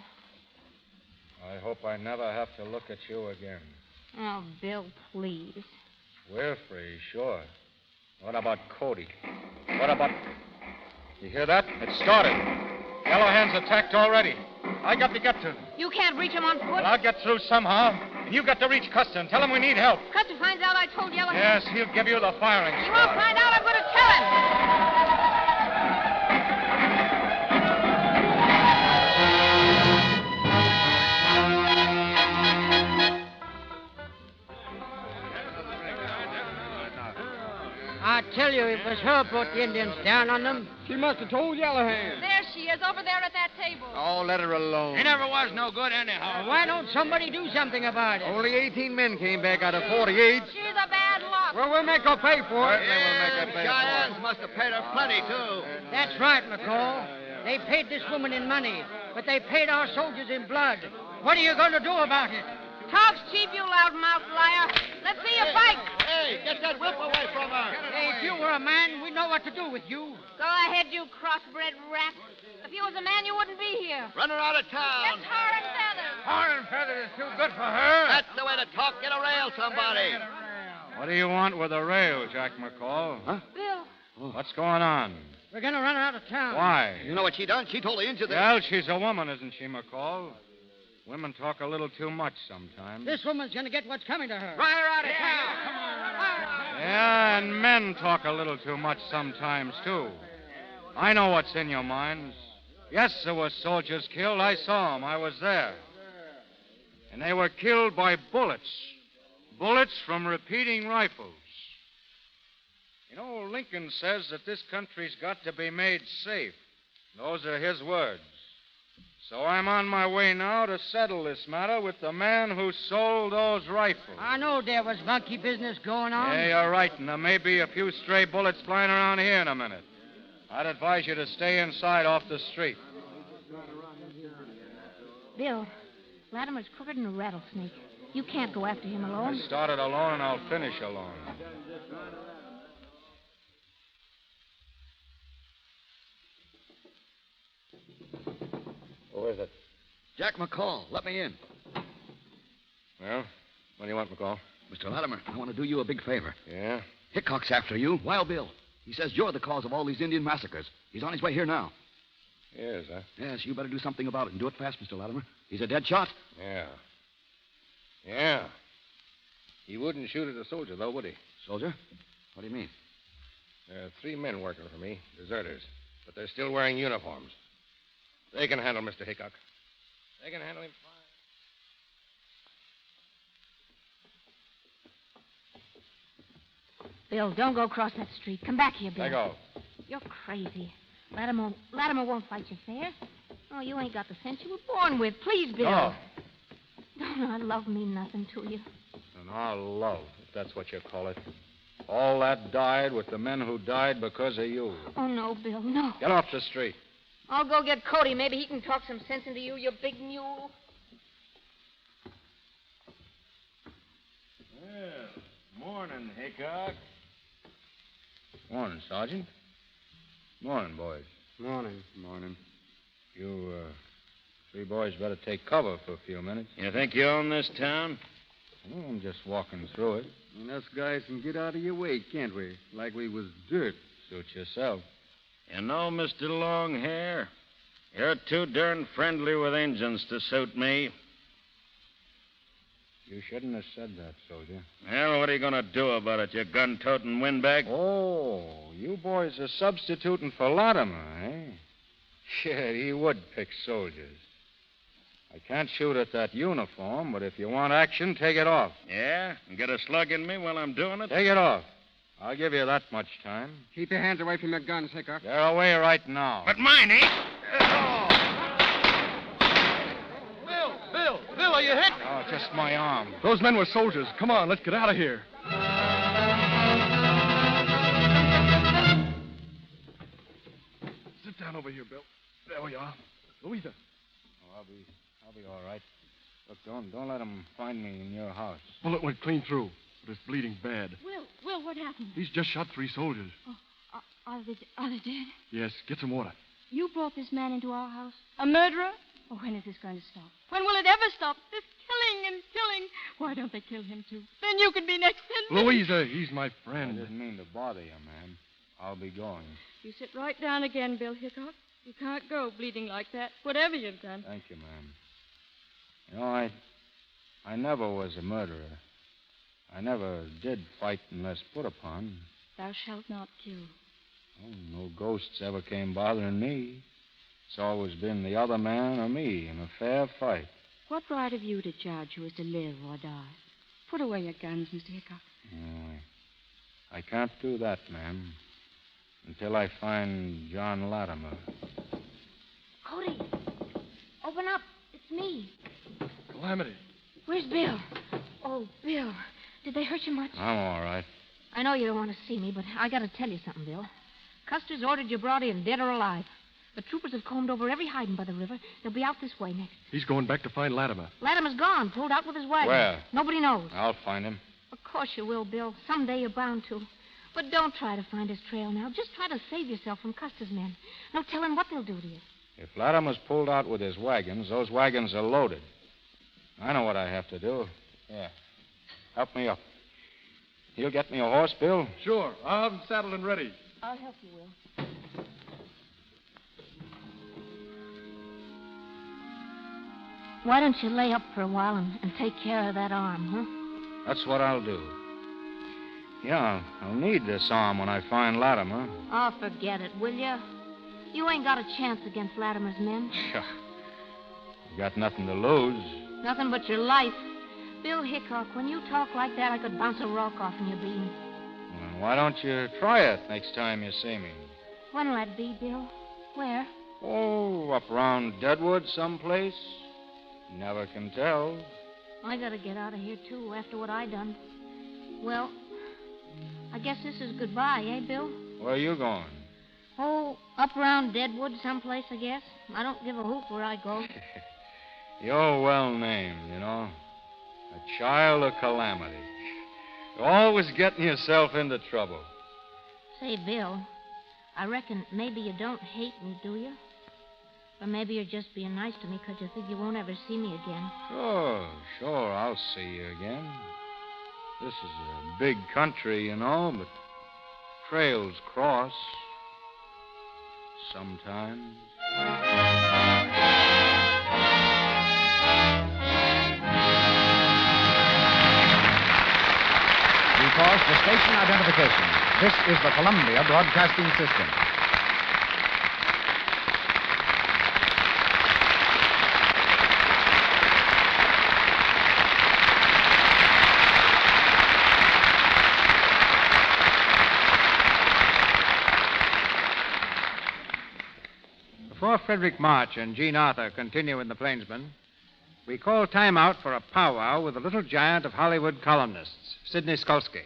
I hope I never have to look at you again. Oh, Bill, please. We're free, sure. What about Cody? What about... You hear that? It started. Yellow Hand's attacked already. I got to get to him. You can't reach him on foot. Well, I'll get through somehow. And you got to reach Custer and tell him we need help. Custer finds out I told Yellow Yes, Hand. he'll give you the firing He squad. won't find out. I'm going to tell him. I tell you, it was her brought the Indians down on them. She must have told Yellow Hand. There she is, over there at that table. Oh, let her alone. He never was no good anyhow. Why don't somebody do something about it? Only 18 men came back out of 48. She's a bad lot. Well, we'll make her pay for it. Certainly we'll make her pay for it. must have paid her plenty, too. That's right, McCall. They paid this woman in money, but they paid our soldiers in blood. What are you going to do about it? Talk's cheap, you loudmouth liar. Let's see you fight. Hey, get that whip away from her. Hey, if you were a man, we'd know what to do with you. Go ahead, you crossbred rat. If you was a man, you wouldn't be here. Run her out of town. Get tar and feathers. Tar and feathers is too good for her. That's the way to talk. Get a rail, somebody. What do you want with a rail, Jack McCall? Huh? Bill. What's going on? We're going to run her out of town. Why? You know what she done? She told the Injun that... Well, she's a woman, isn't she, McCall? Women talk a little too much sometimes. This woman's going to get what's coming to her. Run her out of town. Yeah, and men talk a little too much sometimes, too. I know what's in your minds. Yes, there were soldiers killed. I saw them. I was there. And they were killed by bullets. Bullets from repeating rifles. You know, Lincoln says that this country's got to be made safe. Those are his words. So I'm on my way now to settle this matter with the man who sold those rifles. I know there was monkey business going on. Yeah, you're right, and there may be a few stray bullets flying around here in a minute. I'd advise you to stay inside off the street. Bill, Latimer's crooked than a rattlesnake. You can't go after him alone. I started alone, and I'll finish alone. Who is it? Jack McCall. Let me in. Well, what do you want, McCall? Mr. Latimer, I want to do you a big favor. Yeah? Hickok's after you. Wild Bill. He says you're the cause of all these Indian massacres. He's on his way here now. He is, huh? Yes, you better do something about it and do it fast, Mr. Latimer. He's a dead shot. Yeah. Yeah. He wouldn't shoot at a soldier, though, would he? Soldier? What do you mean? There are 3 men working for me, deserters. But they're still wearing uniforms. They can handle Mr. Hickok. They can handle him fine. Bill, don't go across that street. Come back here, Bill. Let go. You're crazy. Latimer won't fight you fair. Oh, you ain't got the sense you were born with. Please, Bill. No. Don't our love mean nothing to you? And our love, if that's what you call it. All that died with the men who died because of you. Oh, no, Bill, no. Get off the street. I'll go get Cody. Maybe he can talk some sense into you, you big mule. Well, morning, Hickok. Morning, Sergeant. Morning, boys. Morning. Morning. You, three boys better take cover for a few minutes. You think you own this town? Well, I'm just walking through it. And us guys can get out of your way, can't we? Like we was dirt. Suit yourself. You know, Mr. Longhair, you're too darn friendly with Injuns to suit me. You shouldn't have said that, soldier. Well, what are you going to do about it, you gun-toting windbag? Oh, you boys are substituting for Latimer, eh? Shit, he would pick soldiers. I can't shoot at that uniform, but if you want action, take it off. Yeah? And get a slug in me while I'm doing it? Take it off. I'll give you that much time. Keep your hands away from your guns, Hickok. They're away right now. But mine ain't. Bill, are you hit? Oh, just my arm. Those men were soldiers. Come on, let's get out of here. Sit down over here, Bill. There we are. Louisa. Oh, I'll be all right. Look, don't let them find me in your house. Bullet went clean through, but it's bleeding bad. Will, what happened? He's just shot 3 soldiers. Oh, are they dead? Yes, get some water. You brought this man into our house? A murderer? Oh, when is this going to stop? When will it ever stop? This killing and killing. Why don't they kill him, too? Then you could be next in. Louisa, he's my I friend. didn't mean to bother you, ma'am. I'll be going. You sit right down again, Bill Hickok. You can't go bleeding like that, whatever you've done. Thank you, ma'am. You know, I never was a murderer. I never did fight unless put upon. Thou shalt not kill. Oh, no ghosts ever came bothering me. It's always been the other man or me in a fair fight. What right have you to judge who is to live or die? Put away your guns, Mr. Hickok. Oh, I can't do that, ma'am. Until I find John Latimer. Cody, open up. It's me. Calamity. Where's Bill? Oh, Bill. Did they hurt you much? I'm all right. I know you don't want to see me, but I got to tell you something, Bill. Custer's ordered you brought in, dead or alive. The troopers have combed over every hiding by the river. They'll be out this way next. He's going back to find Latimer. Latimer's gone, pulled out with his wagon. Where? Nobody knows. I'll find him. Of course you will, Bill. Someday you're bound to. But don't try to find his trail now. Just try to save yourself from Custer's men. No telling what they'll do to you. If Latimer's pulled out with his wagons, those wagons are loaded. I know what I have to do. Yeah. Help me up. You'll get me a horse, Bill? Sure. I'll have him saddled and ready. I'll help you, Will. Why don't you lay up for a while and take care of that arm, huh? That's what I'll do. Yeah, I'll need this arm when I find Latimer. Oh, forget it, will you? You ain't got a chance against Latimer's men. You got nothing to lose. Nothing but your life. Bill Hickok, when you talk like that, I could bounce a rock off in your beam. Well, why don't you try it next time you see me? When'll that be, Bill? Where? Oh, up around Deadwood someplace. Never can tell. I gotta get out of here, too, after what I done. Well, I guess this is goodbye, eh, Bill? Where are you going? Oh, up around Deadwood someplace, I guess. I don't give a hoot where I go. You're well named, you know. A child of calamity. You're always getting yourself into trouble. Say, Bill, I reckon maybe you don't hate me, do you? Or maybe you're just being nice to me because you think you won't ever see me again. Sure, I'll see you again. This is a big country, you know, but trails cross sometimes. We pause for station identification. This is the Columbia Broadcasting System. Frederick March and Jean Arthur continue in the Plainsman, we call time out for a powwow with the little giant of Hollywood columnists, Sidney Skolsky.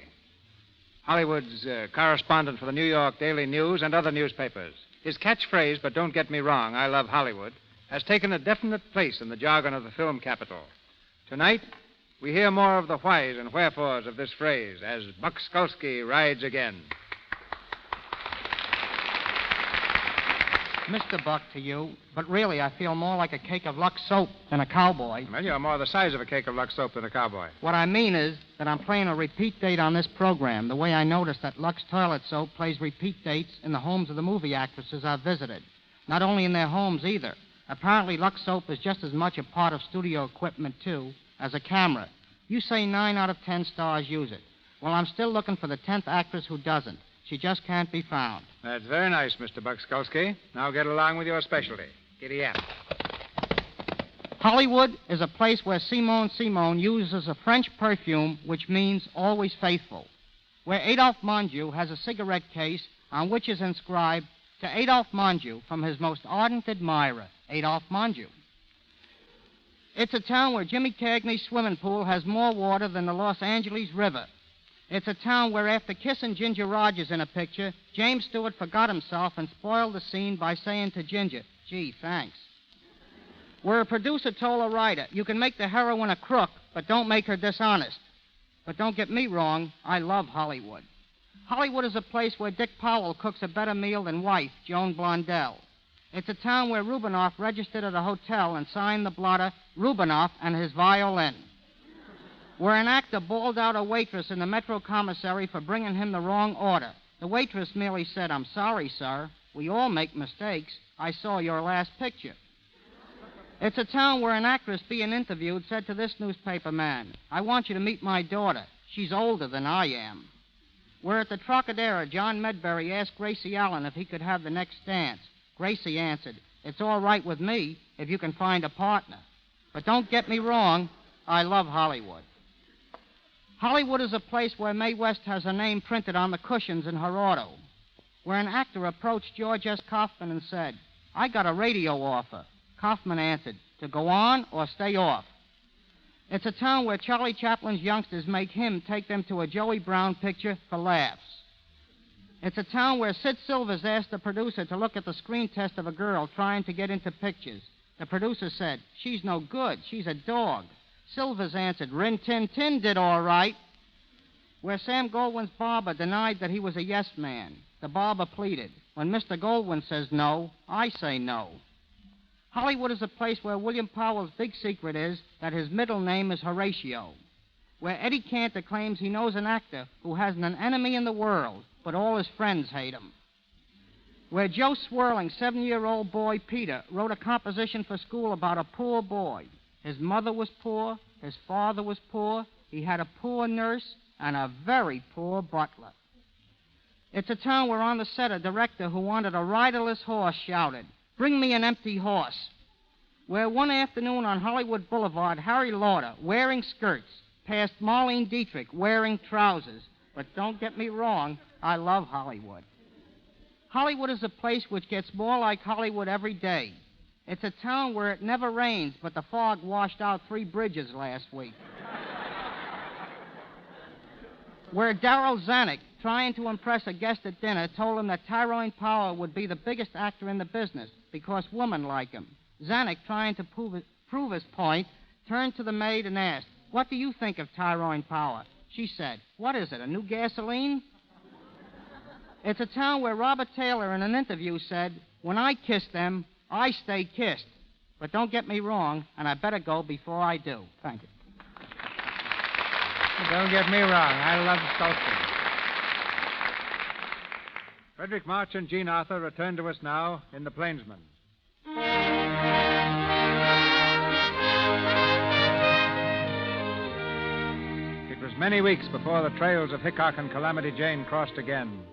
Hollywood's correspondent for the New York Daily News and other newspapers. His catchphrase, but don't get me wrong, I love Hollywood, has taken a definite place in the jargon of the film capital. Tonight, we hear more of the whys and wherefores of this phrase as Buck Skolsky rides again. Mr. Buck to you, but really I feel more like a cake of Lux soap than a cowboy. Well, you're more the size of a cake of Lux soap than a cowboy. What I mean is that I'm playing a repeat date on this program, the way I noticed that Lux toilet soap plays repeat dates in the homes of the movie actresses I've visited. Not only in their homes, either. Apparently, Lux soap is just as much a part of studio equipment, too, as a camera. You say 9 out of 10 stars use it. Well, I'm still looking for the 10th actress who doesn't. She just can't be found. That's very nice, Mr. Buck Skolsky. Now get along with your specialty. Giddy up. Hollywood is a place where Simone uses a French perfume which means always faithful. Where Adolphe Menjou has a cigarette case on which is inscribed to Adolphe Menjou from his most ardent admirer, Adolphe Menjou. It's a town where Jimmy Cagney's swimming pool has more water than the Los Angeles River. It's a town where after kissing Ginger Rogers in a picture, James Stewart forgot himself and spoiled the scene by saying to Ginger, "Gee, thanks." Where a producer told a writer, "You can make the heroine a crook, but don't make her dishonest." But don't get me wrong, I love Hollywood. Hollywood is a place where Dick Powell cooks a better meal than wife, Joan Blondell. It's a town where Rubinoff registered at a hotel and signed the blotter, Rubinoff and his violin. Where an actor bawled out a waitress in the Metro Commissary for bringing him the wrong order. The waitress merely said, "I'm sorry, sir. We all make mistakes. I saw your last picture." It's a town where an actress being interviewed said to this newspaper man, "I want you to meet my daughter. She's older than I am." Where at the Trocadero, John Medbury asked Gracie Allen if he could have the next dance. Gracie answered, "It's all right with me if you can find a partner." But don't get me wrong, I love Hollywood. Hollywood is a place where Mae West has her name printed on the cushions in her auto. Where an actor approached George S. Kaufman and said, "I got a radio offer." Kaufman answered, "To go on or stay off?" It's a town where Charlie Chaplin's youngsters make him take them to a Joey Brown picture for laughs. It's a town where Sid Silvers asked the producer to look at the screen test of a girl trying to get into pictures. The producer said, "She's no good. She's a dog." Silvers answered, "Rin Tin Tin did all right." Where Sam Goldwyn's barber denied that he was a yes man. The barber pleaded, "When Mr. Goldwyn says no, I say no." Hollywood is a place where William Powell's big secret is that his middle name is Horatio. Where Eddie Cantor claims he knows an actor who hasn't an enemy in the world, but all his friends hate him. Where Joe Swirling's 7-year-old boy, Peter, wrote a composition for school about a poor boy. His mother was poor, his father was poor, he had a poor nurse, and a very poor butler. It's a town where on the set a director who wanted a riderless horse shouted, "Bring me an empty horse." Where one afternoon on Hollywood Boulevard, Harry Lauder, wearing skirts, passed Marlene Dietrich wearing trousers. But don't get me wrong, I love Hollywood. Hollywood is a place which gets more like Hollywood every day. It's a town where it never rains, but the fog washed out 3 bridges last week. Where Darryl Zanuck, trying to impress a guest at dinner, told him that Tyrone Power would be the biggest actor in the business because women like him. Zanuck, trying to prove his point, turned to the maid and asked, "What do you think of Tyrone Power?" She said, "What is it, a new gasoline?" It's a town where Robert Taylor in an interview said, "When I kiss them, I stay kissed." But don't get me wrong, and I better go before I do. Thank you. Don't get me wrong, I love Skolsky. Frederick March and Jean Arthur return to us now in The Plainsman. It was many weeks before the trails of Hickok and Calamity Jane crossed again.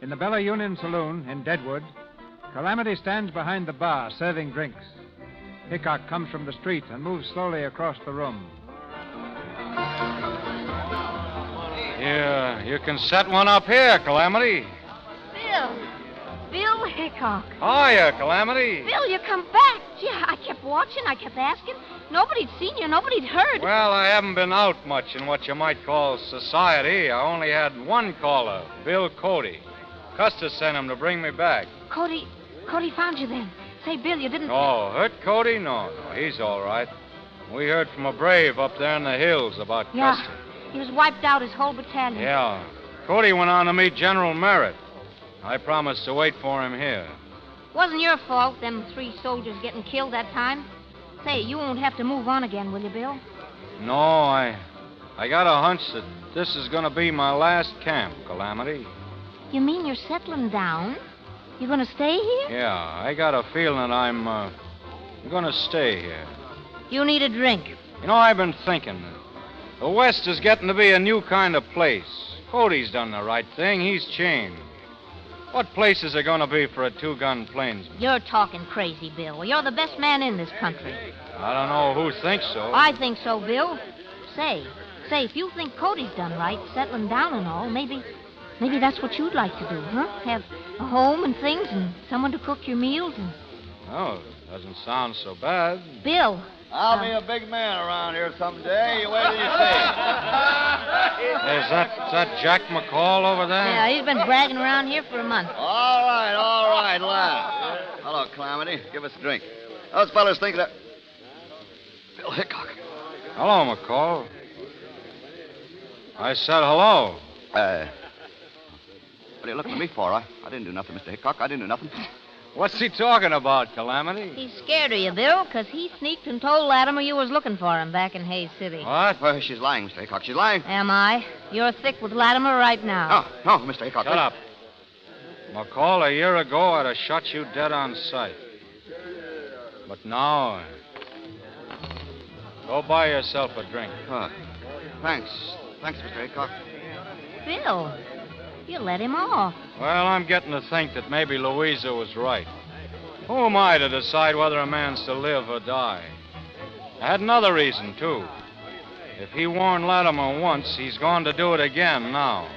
In the Bella Union Saloon in Deadwood, Calamity stands behind the bar serving drinks. Hickok comes from the street and moves slowly across the room. Yeah, you can set one up here, Calamity. Bill, Hickok. Hiya, Calamity. Bill, you come back. Gee, I kept watching. I kept asking. Nobody'd seen you. Nobody'd heard. Well, I haven't been out much in what you might call society. I only had one caller, Bill Cody. Custer sent him to bring me back. Cody found you then. Say, Bill, you didn't... Oh, hurt Cody? No, he's all right. We heard from a brave up there in the hills about Custer. He was wiped out, his whole battalion. Yeah. Cody went on to meet General Merritt. I promised to wait for him here. Wasn't your fault, them 3 soldiers getting killed that time. Say, you won't have to move on again, will you, Bill? No, I got a hunch that this is going to be my last camp, Calamity. You mean you're settling down? You going to stay here? Yeah, I got a feeling I'm going to stay here. You need a drink. You know, I've been thinking. The West is getting to be a new kind of place. Cody's done the right thing. He's changed. What place is it going to be for a 2-gun plainsman? You're talking crazy, Bill. You're the best man in this country. I don't know who thinks so. I think so, Bill. Say, if you think Cody's done right, settling down and all, maybe that's what you'd like to do, huh? Have a home and things and someone to cook your meals and... Oh, doesn't sound so bad. Bill. I'll be a big man around here someday. Wait till you see. Is that Jack McCall over there? Yeah, he's been bragging around here for a month. All right, laugh. Hello, Calamity. Give us a drink. Those fellas think that... Bill Hickok. Hello, McCall. I said hello. What are you looking at me for? I didn't do nothing, Mr. Hickok. I didn't do nothing. What's he talking about, Calamity? He's scared of you, Bill, because he sneaked and told Latimer you was looking for him back in Hayes City. What? Well, she's lying, Mr. Hickok. She's lying. Am I? You're thick with Latimer right now. No, Mr. Hickok. Shut up. McCall, a year ago, I'd have shot you dead on sight. But now, go buy yourself a drink. Thanks, Mr. Hickok. Bill, you let him off. Well, I'm getting to think that maybe Louisa was right. Who am I to decide whether a man's to live or die? I had another reason, too. If he warned Latimer once, he's going to do it again now.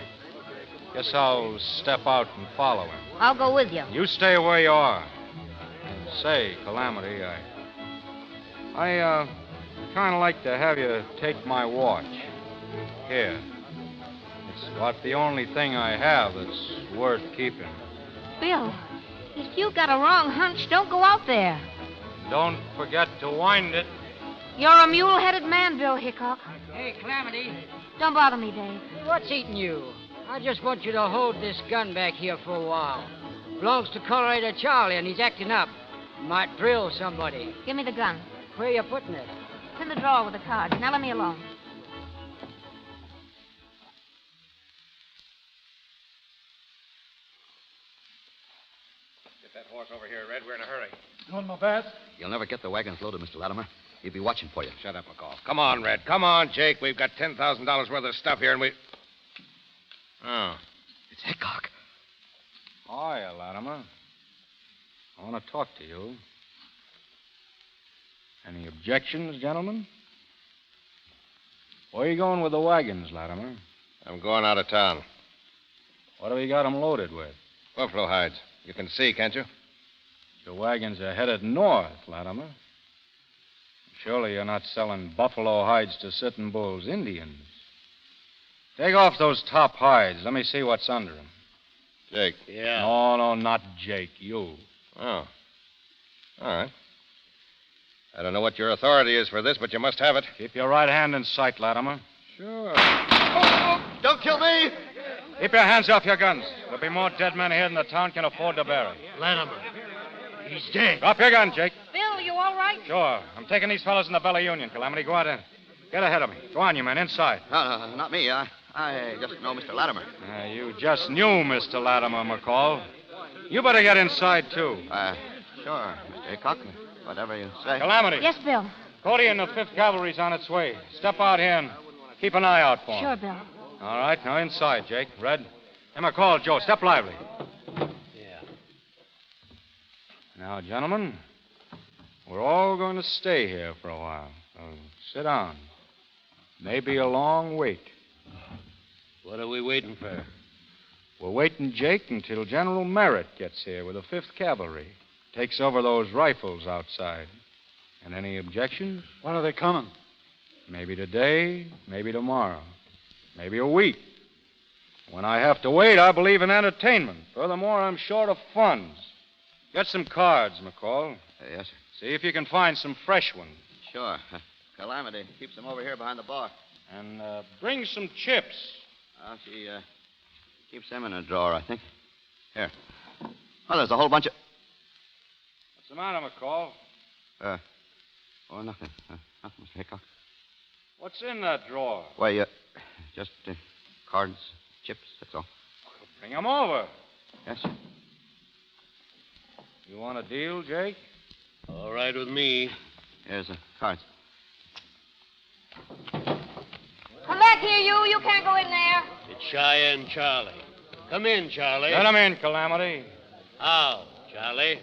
Guess I'll step out and follow him. I'll go with you. You stay where you are. And say, Calamity, I kind of like to have you take my watch. Here. It's about the only thing I have that's worth keeping. Bill, if you got a wrong hunch, don't go out there. Don't forget to wind it. You're a mule-headed man, Bill Hickok. Hey, Calamity. Don't bother me, Dave. What's eating you? I just want you to hold this gun back here for a while. Belongs to Colorado Charlie, and he's acting up. Might drill somebody. Give me the gun. Where you putting it? It's in the drawer with the cards. Now let me alone. Get that horse over here, Red. We're in a hurry. Doing my best. You'll never get the wagons loaded, Mr. Latimer. He'll be watching for you. Shut up, McCall. Come on, Red. Come on, Jake. We've got $10,000 worth of stuff here, and we... Oh. It's Hickok. Hiya, Latimer. I want to talk to you. Any objections, gentlemen? Where are you going with the wagons, Latimer? I'm going out of town. What have you got them loaded with? Buffalo hides. You can see, can't you? Your wagons are headed north, Latimer. Surely you're not selling buffalo hides to Sitting Bull's Indians. Take off those top hides. Let me see what's under them. Jake. Yeah. No, not Jake. You. Oh. All right. I don't know what your authority is for this, but you must have it. Keep your right hand in sight, Latimer. Sure. Don't kill me! Keep your hands off your guns. There'll be more dead men here than the town can afford to bury. Latimer. He's dead. Drop your gun, Jake. Bill, you all right? Sure. I'm taking these fellows in the Bella Union, Calamity. Go out and get ahead of me. Go on, you men, inside. No, not me. I just know Mr. Latimer. You just knew Mr. Latimer, McCall. You better get inside, too. Sure, Mr. Hickok. Whatever you say. Calamity. Yes, Bill. Cody and the 5th Cavalry's on its way. Step out here and keep an eye out for him. Sure, Bill. All right, now inside, Jake. Red. And McCall, Joe, step lively. Yeah. Now, gentlemen, we're all going to stay here for a while. So sit down. May be a long wait. What are we waiting for? We're waiting, Jake, until General Merritt gets here with the 5th Cavalry. Takes over those rifles outside. And any objections? When are they coming? Maybe today, maybe tomorrow, maybe a week. When I have to wait, I believe in entertainment. Furthermore, I'm short of funds. Get some cards, McCall. Yes, sir. See if you can find some fresh ones. Sure. Calamity keeps them over here behind the bar. And bring some chips. She keeps them in a drawer, I think. Here. Oh, there's a whole bunch of... What's the matter, McCall? Nothing. Nothing, Mr. Hickok. What's in that drawer? Why, just cards, chips, that's all. Bring them over. Yes, sir. You want a deal, Jake? All right with me. Here's the cards. Come back here, you. You can't go in there. It's Cheyenne Charlie. Come in, Charlie. Let him in, Calamity. How, Charlie?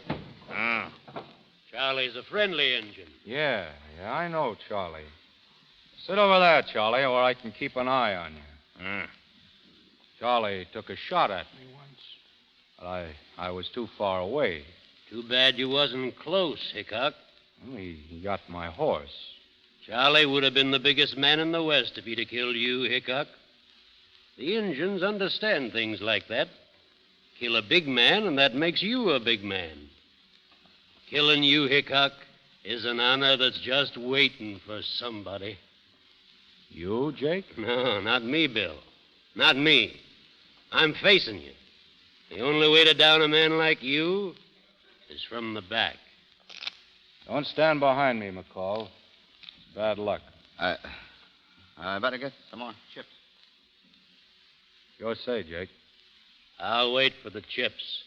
Charlie's a friendly Injun. Yeah, I know, Charlie. Sit over there, Charlie, or I can keep an eye on you. Charlie took a shot at me once, but I was too far away. Too bad you wasn't close, Hickok. Well, he got my horse. Charlie would have been the biggest man in the West if he'd have killed you, Hickok. The Injuns understand things like that. Kill a big man, and that makes you a big man. Killing you, Hickok, is an honor that's just waiting for somebody. You, Jake? No, not me, Bill. Not me. I'm facing you. The only way to down a man like you is from the back. Don't stand behind me, McCall. It's bad luck. I better get some more chips. Your say, Jake. I'll wait for the chips.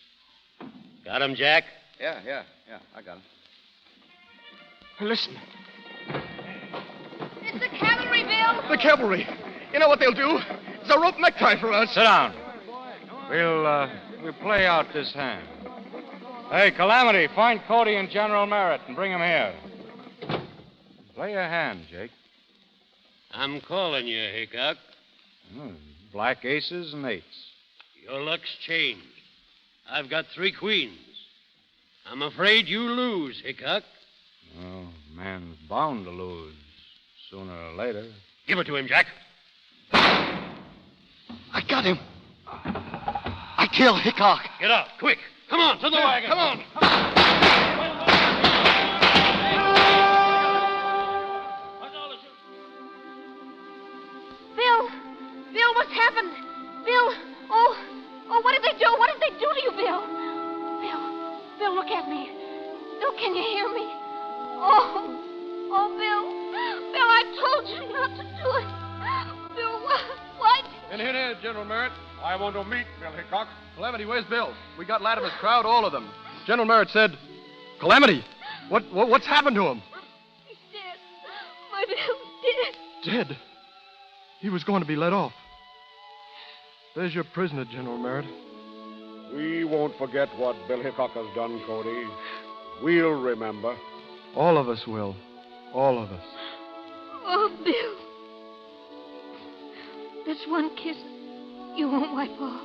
Got 'em, Jack? Yeah, I got 'em. Listen. It's the cavalry, Bill. The cavalry. You know what they'll do? It's a rope necktie for us. Sit down. We'll play out this hand. Hey, Calamity, find Cody and General Merritt and bring them here. Play your hand, Jake. I'm calling you, Hickok. Black aces and eights. Your luck's changed. I've got 3 queens. I'm afraid you lose, Hickok. Oh, man's bound to lose sooner or later. Give it to him, Jack. I got him. I killed Hickok. Get out, quick. Come on, to the wagon. Come on. Bill, what's happened? Bill, what did they do? What did they do to you, Bill? Bill, look at me. Bill, can you hear me? Bill, I told you not to do it. Bill, what? In here, General Merritt. I want to meet Bill Hickok. Calamity, where's Bill? We got Latimer's crowd, all of them. General Merritt said, Calamity, what's happened to him? He's dead. My Bill's dead. Dead? He was going to be let off. There's your prisoner, General Merritt. We won't forget what Bill Hickok has done, Cody. We'll remember. All of us will. All of us. Oh, Bill. That's one kiss you won't wipe off.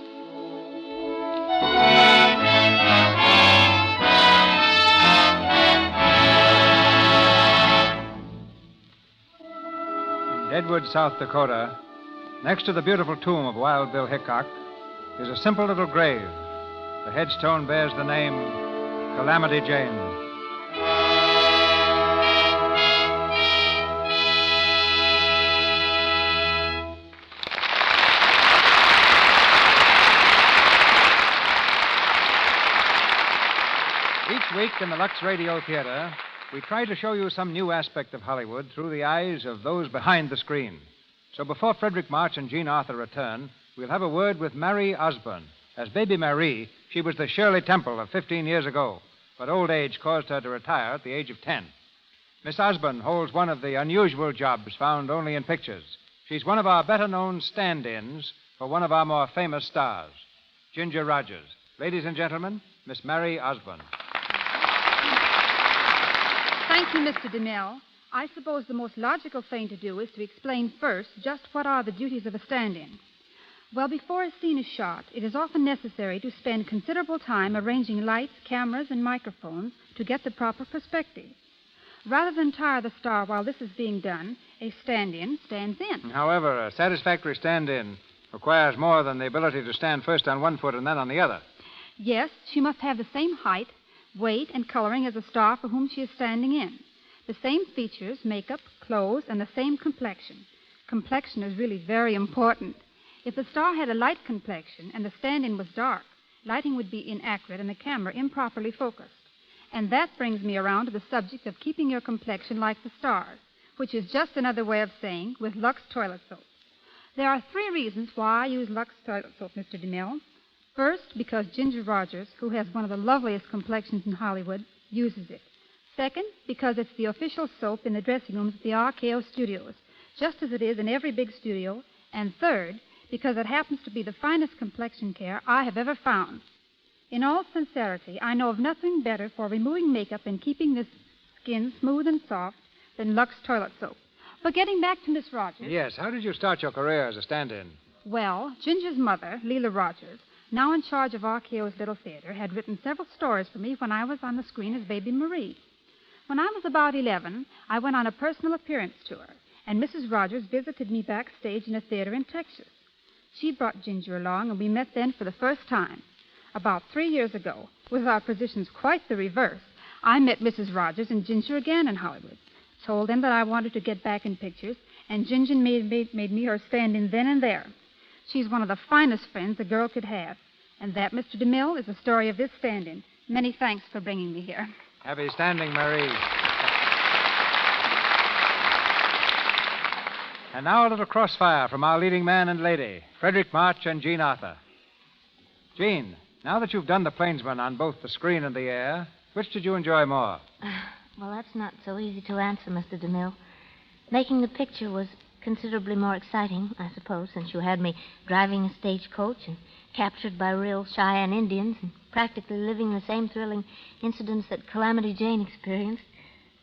In Deadwood, South Dakota, next to the beautiful tomb of Wild Bill Hickok, is a simple little grave. The headstone bears the name Calamity Jane. Each week in the Lux Radio Theatre, we try to show you some new aspect of Hollywood through the eyes of those behind the screen. So before Frederick March and Jean Arthur return, we'll have a word with Marie Osborne. As baby Marie, she was the Shirley Temple of 15 years ago, but old age caused her to retire at the age of 10. Miss Osborne holds one of the unusual jobs found only in pictures. She's one of our better-known stand-ins for one of our more famous stars, Ginger Rogers. Ladies and gentlemen, Miss Marie Osborne. Thank you, Mr. DeMille. I suppose the most logical thing to do is to explain first just what are the duties of a stand-in. Well, before a scene is shot, it is often necessary to spend considerable time arranging lights, cameras, and microphones to get the proper perspective. Rather than tire the star while this is being done, a stand-in stands in. However, a satisfactory stand-in requires more than the ability to stand first on one foot and then on the other. Yes, she must have the same height, weight, and coloring as the star for whom she is standing in. The same features, makeup, clothes, and the same complexion. Complexion is really very important. If the star had a light complexion and the stand-in was dark, lighting would be inaccurate and the camera improperly focused. And that brings me around to the subject of keeping your complexion like the stars, which is just another way of saying with Lux toilet soap. There are 3 reasons why I use Lux toilet soap, Mr. DeMille. First, because Ginger Rogers, who has one of the loveliest complexions in Hollywood, uses it. Second, because it's the official soap in the dressing rooms at the RKO studios, just as it is in every big studio. And third, because it happens to be the finest complexion care I have ever found. In all sincerity, I know of nothing better for removing makeup and keeping this skin smooth and soft than Lux toilet soap. But getting back to Miss Rogers... Yes, how did you start your career as a stand-in? Well, Ginger's mother, Leela Rogers, now in charge of RKO's Little Theater, had written several stories for me when I was on the screen as Baby Marie. When I was about 11, I went on a personal appearance tour, and Mrs. Rogers visited me backstage in a theater in Texas. She brought Ginger along, and we met then for the first time. About 3 years ago, with our positions quite the reverse, I met Mrs. Rogers and Ginger again in Hollywood. Told them that I wanted to get back in pictures, and Ginger made me her stand-in then and there. She's one of the finest friends a girl could have. And that, Mr. DeMille, is the story of this stand-in. Many thanks for bringing me here. Happy standing, Marie. And now a little crossfire from our leading man and lady, Frederick March and Jean Arthur. Jean, now that you've done the Plainsman on both the screen and the air, which did you enjoy more? Well, that's not so easy to answer, Mr. DeMille. Making the picture was considerably more exciting, I suppose, since you had me driving a stagecoach and captured by real Cheyenne Indians and practically living the same thrilling incidents that Calamity Jane experienced.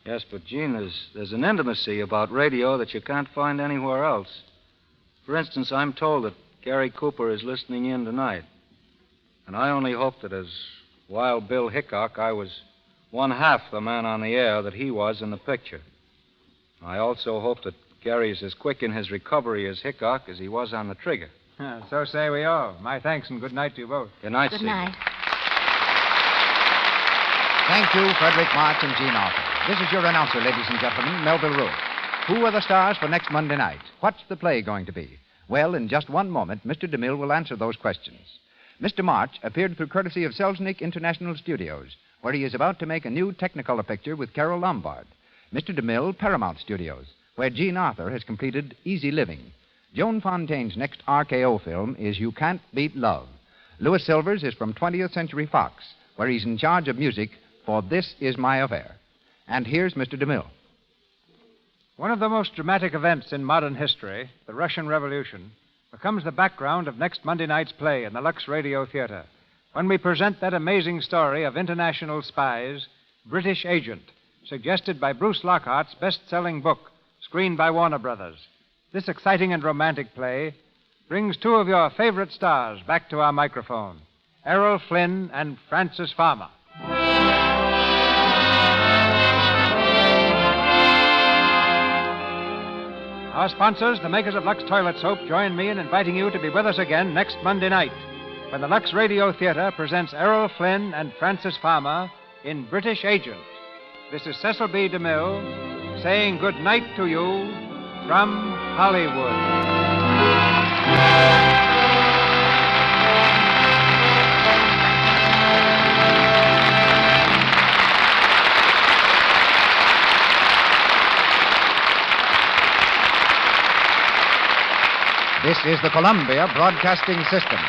Yes, but, Jean, there's an intimacy about radio that you can't find anywhere else. For instance, I'm told that Gary Cooper is listening in tonight. And I only hope that as Wild Bill Hickok, I was one half the man on the air that he was in the picture. I also hope that Gary's as quick in his recovery as Hickok as he was on the trigger. So say we all. My thanks and good night to you both. Good night, Good Steve. night. Thank you, Frederick March and Jean Arthur. This is your announcer, ladies and gentlemen, Melville Root. Who are the stars for next Monday night? What's the play going to be? Well, in just one moment, Mr. DeMille will answer those questions. Mr. March appeared through courtesy of Selznick International Studios, where he is about to make a new Technicolor picture with Carol Lombard. Mr. DeMille, Paramount Studios, where Jean Arthur has completed Easy Living. Joan Fontaine's next RKO film is You Can't Beat Love. Louis Silvers is from 20th Century Fox, where he's in charge of music for This Is My Affair. And here's Mr. DeMille. One of the most dramatic events in modern history, the Russian Revolution, becomes the background of next Monday night's play in the Lux Radio Theatre, when we present that amazing story of international spies, British Agent, suggested by Bruce Lockhart's best-selling book, screened by Warner Brothers. This exciting and romantic play brings 2 of your favorite stars back to our microphone, Errol Flynn and Frances Farmer. Our sponsors, the makers of Lux Toilet Soap, join me in inviting you to be with us again next Monday night when the Lux Radio Theatre presents Errol Flynn and Frances Farmer in British Agent. This is Cecil B. DeMille saying good night to you from Hollywood. This is the Columbia Broadcasting System.